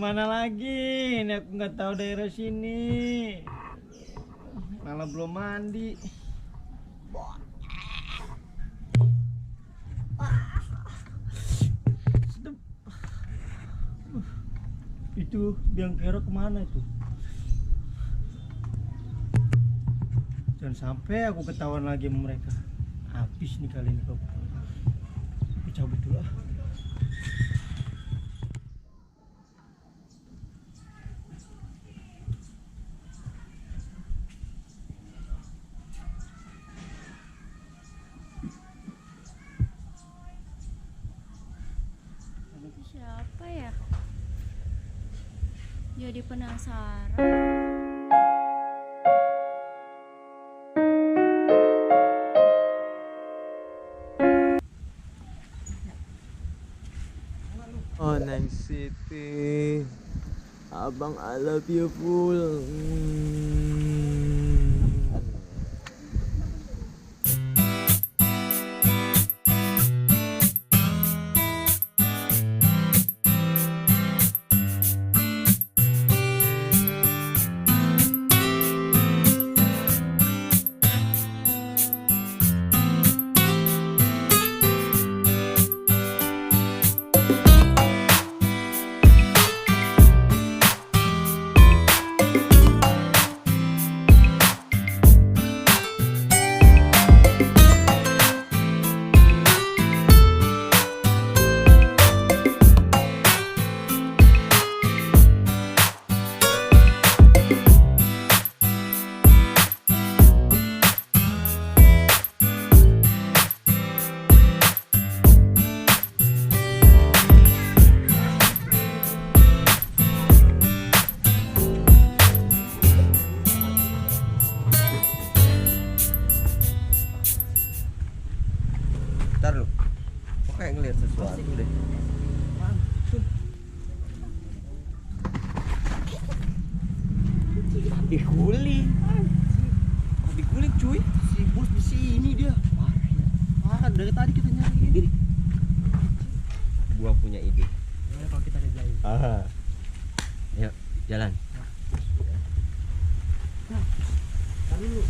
kemana lagi? Ini aku nggak tahu daerah sini. Malah belum mandi. Sedep. Itu biang kerok kemana itu? Jangan sampai aku ketahuan lagi sama mereka. Habis nih kali ini kau. Aku cabut dulu ah. Siapa ya? Jadi penasaran. Oh, Neng City, abang I love you full. Ntar lu, kok kayak ngeliat sesuatu deh. Diguling. Diguling cuy. Si bos di sini dia. Parah dari tadi kita nyari ini. Gua punya ide. Ya, kalau kita kerjain. Aha. Yuk, jalan. Tadi lu.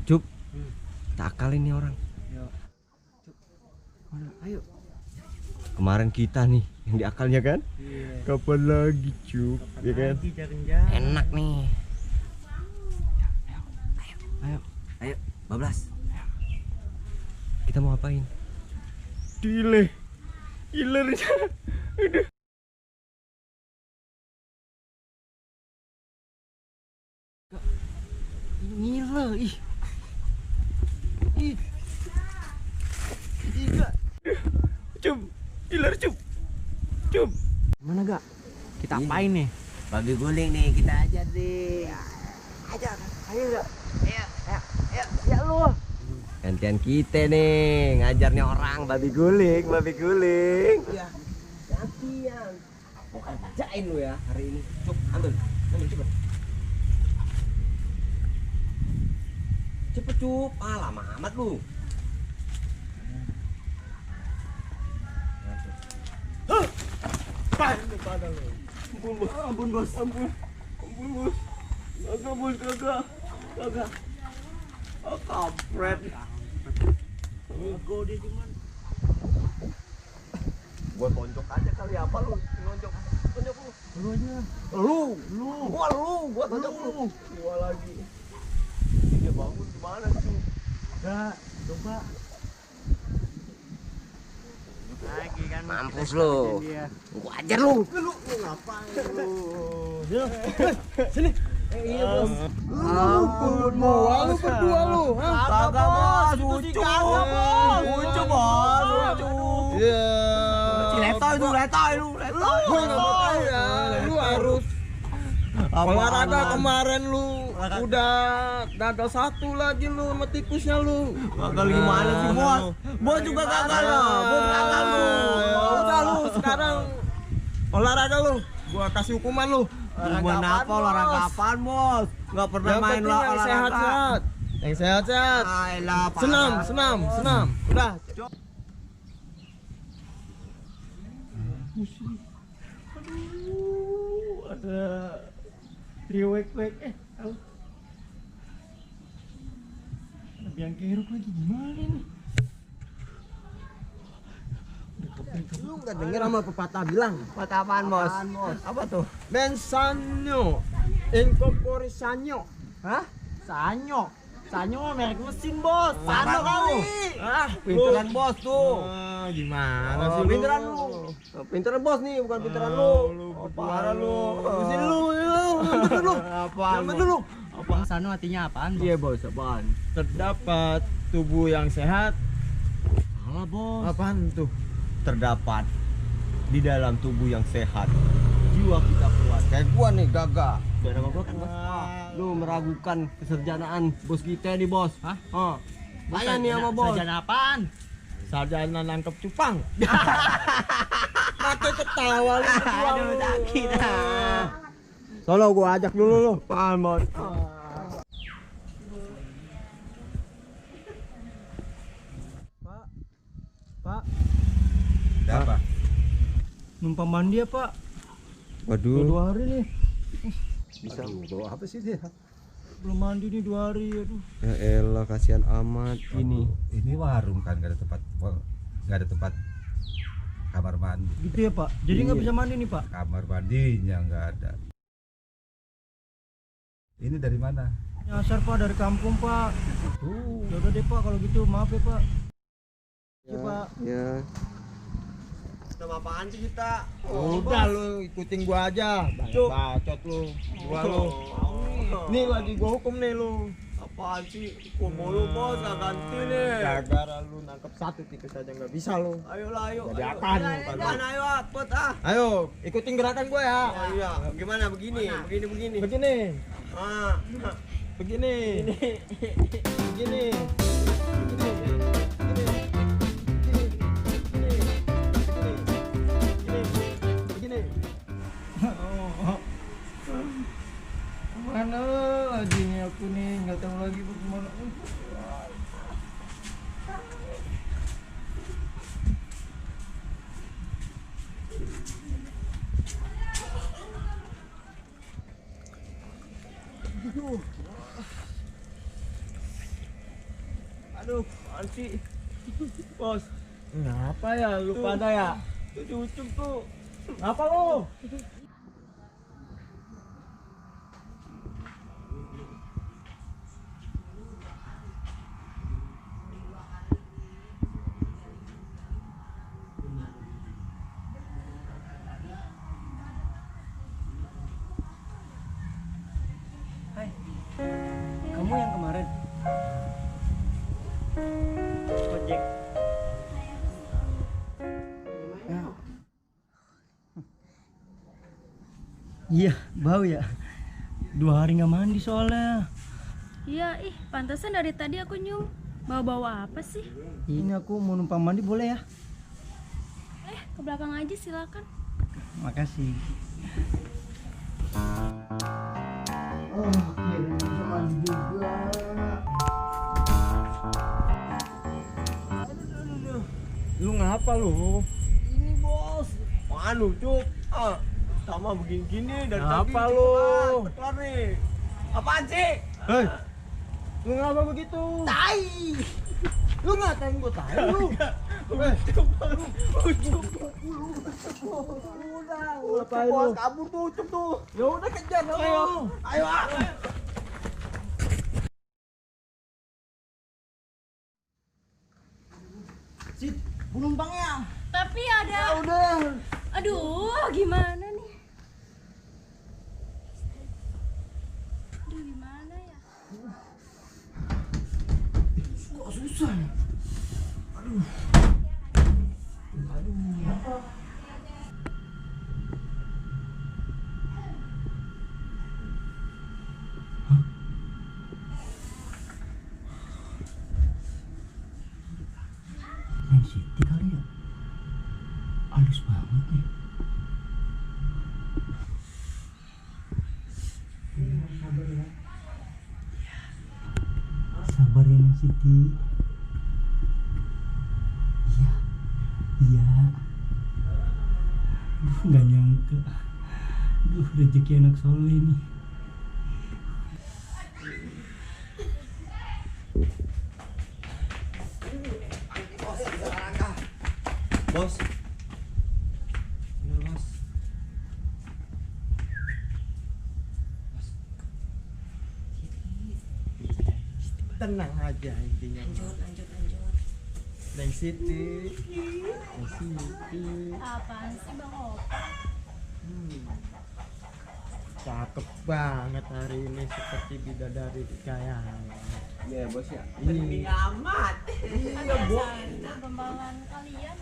Cup, takal ini orang. Yuk. Mana? Ayo. Kemarin kita nih yang diakalnya kan? Iya. Kapan lagi Cup? Ya kan? Lagi jalan-jalan. Enak nih. Ayo, bablas. Kita mau ngapain? Dile. Gilernya. Aduh. Ngiler ih. Ih. Tiga. Cup. Giler cup. Cup. Mana gak? Kita apain nih? Babi guling nih, kita ajar deh. Ajar. Ayo gak? Ayo. Ya lu. Gantian kita nih, ngajarnya orang babi guling, babi guling. Iya. Gantian. Mau kerjain lu ya hari ini. Cup, ambil cepet. Cepet Cup, lama amat lu. Ampun bos, ampun bos. Kagak bos, kagak. Oh, kampret. Nego dia cuman. Gua tonjok aja kali apa lu? Tonjok lu. Lu aja. Gua tonjok lu. Gua lagi. Dia bangun gimana sih? Enggak, coba. Lagi kan. Mampus lu. Dia. Gua ajar lu. Lu ngapain lu? Yo. Sini. Iya bos. Ampun, Lu berdua lu. Kagak bos, lucu. Lucu bos, lucu. Iya. Letoy lu. Gua nggak mau tahu ya. Lu harus olahraga kemarin lu udah gagal satu lagi lu sama tikusnya lu. Gagal gimana sih bos? Bos juga gagal ya. Bos gagal lu. Udah lu sekarang olahraga lu. Gua kasih hukuman lu. Hukuman apa? Olahraga apaan bos? Gak pernah Yang main penting yang olahraga. sehat-sehat. Yang sehat-sehat. Ayolah, Senam. Udah. Triwek-wek tahu. Lebih yang keruk lagi gimana nih? Lu nggak denger sama pepatah bilang? Patah apaan, Bos? Apa tuh? Bensanyo, incorpore sanyo. Hah? Sanyo. Sanyo mah merek mesin, Bos. Parah Sano lu. kali. Pinteran Bos tuh. Gimana Oh, sih pinteran lu. Pinteran bos nih, bukan pinteran lu. Parah lu. Mesin lu, bener lu. Apaan? Bener lu. Apa? Sano artinya apaan, Bos? Iya bos, apaan? Terdapat tubuh yang sehat. Salah, Bos. Apaan tuh? Terdapat di dalam tubuh yang sehat jiwa kita kuat. Kayak gua nih gagah. Dan nama gua kan, Bos. Lu meragukan keserjanaan bos kita nih bos. Hah? Oh. Tanya nih sama bos. Sarjana apaan? Sarjana nangkep cupang. Mati ketawa lu berdua. Aduh, sakit. Sono gua ajak dulu lu. Paham bos. Pak. Pak. Ada apa? Numpang mandi ya Pak? Waduh. 2 hari nih. Bisa bawa apa sih dia? Belum mandi nih 2 hari, aduh. Ya elah kasihan amat ini. Ini warung kan nggak ada tempat kamar mandi. Gitu ya Pak. Jadi nggak bisa mandi nih Pak. Kamar mandinya nggak ada. Ini dari mana? Nyasar Pak dari kampung Pak. Ya udah deh Pak kalau gitu maaf ya Pak. Ya, Pak. Ya. Nama apaan sih kita? Udah lu ikutin gua aja. Bacot lu. Gua lu. Nih lagi gua hukum nih lu. Apaan sih? Gua mulu, Bos, nggak ganti nih. Gara-gara lu nangkep 1 tikus aja nggak bisa lu. Ayolah, ayo. Jadi ayo. apaan lu? Gimana, ayo, Put, Ayo, ikutin gerakan gua ya. Oh, iya. Gimana begini? Begini. Begini. Ah. Begini. Begini. Mana lagi nih aku nih nggak tahu lagi bagaimana. Aduh, apaan sih? Bos. Ngapa ya lu pada ya? Tuh di ujung tuh. Ngapa lu? Hai, kamu yang kemarin ojek. Iya, bau ya. 2 hari nggak mandi soalnya. Iya, ih, pantesan dari tadi aku nyium. Bawa-bawa apa sih? Ini aku mau numpang mandi boleh ya? Ke belakang aja silakan. Makasih. Oh, kira bisa mandi juga. Lu ngapa lu? Ini, Bos. Anu, Cuk. Sama begini-gini dari tadi. Ngapa lu? Kelar nih. Apaan sih? Hei. Lu ngapa begitu? Tai. Lu ngatain gua tai lu. Udah, Bos, kabur tuh, Cuk tuh. Ya udah kejar lu. Ayo, ah. Sit, penumpangnya. Tapi ada. Udah. Aduh, gimana nih? Aduh, gimana ya? Kok susah ya? Yang Siti kali ya? Halus banget nih. Sabar ya Neng Siti. Iya, iya. Aduh, nggak nyangka Rezeki anak soleh nih. Bos. Bener, Bos. Tenang aja intinya. Lanjut. Neng Siti. Apaan sih Bang Opa? Cakep banget hari ini seperti bidadari kayak. Iya bos ya. Ini amat. iya, Bos. Kembangan kalian.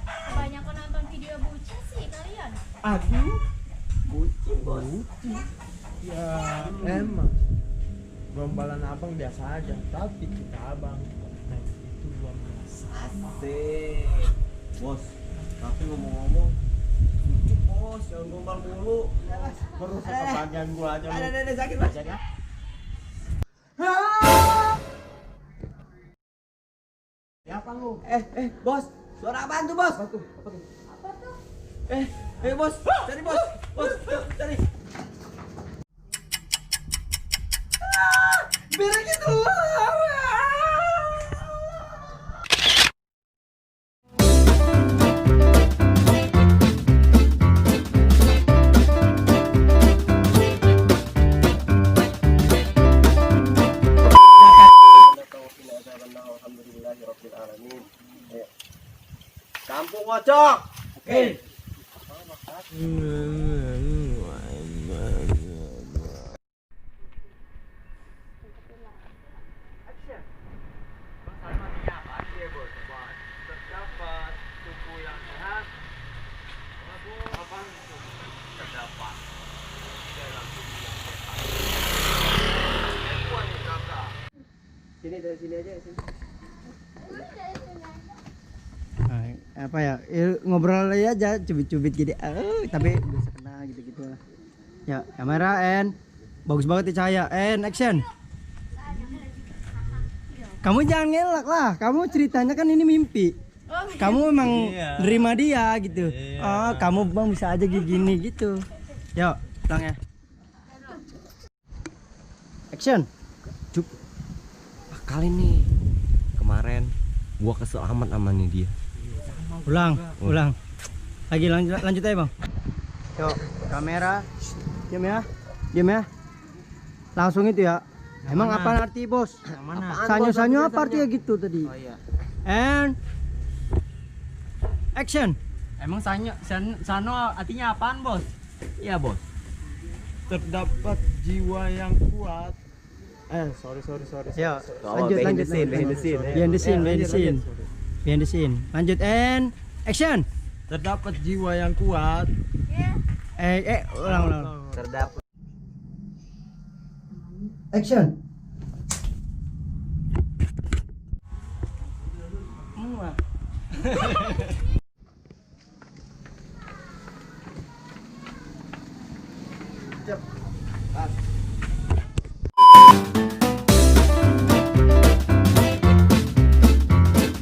Kebanyakan nonton video bucin sih kalian. Aduh, Bucin bos. ya emang gombalan abang biasa aja, tapi kita abang nah, itu luar biasa. Asik. Bos, tapi ngomong-ngomong lucu bos, jangan gombal mulu. Merusak kebahagiaan gua aja lu. Ada sakit bos. Jadi, ah. Siapa lu? Bos, suara apaan tuh bos? Apa tuh? Bos, cari bos, cari. Berak itu. Kampung Ngocok. Oke. Terdapat tubuh yang sehat. Apa itu? Terdapat dalam tubuh yang sehat. Kuat nih kakak. Sini dari sini aja sini. Nah, apa ya? Ngobrol aja cubit-cubit gini. Tapi bisa kena gitu-gitu lah. Ya, kamera and bagus banget nih cahaya and action. Kamu jangan ngelak lah. Kamu ceritanya kan ini mimpi. Kamu memang nerima dia gitu. Oh, kamu bang bisa aja gini gitu. Yuk, ulang ya. Action. Cuk. Kali nih kemarin gua kesel amat sama nih dia. Ulang. Lagi lanjut aja, Bang. Yuk, kamera. Diam ya. Langsung itu ya. Emang apa arti, Bos? Sanyo-sanyo apa artinya gitu tadi? Oh iya. And action. Emang sano artinya apaan bos? Iya bos. Terdapat jiwa yang kuat. Sorry. Yuk, Behind the scene. Behind the scene. Lanjut and action. Terdapat jiwa yang kuat. Ulang. Terdapat. Action. Cep.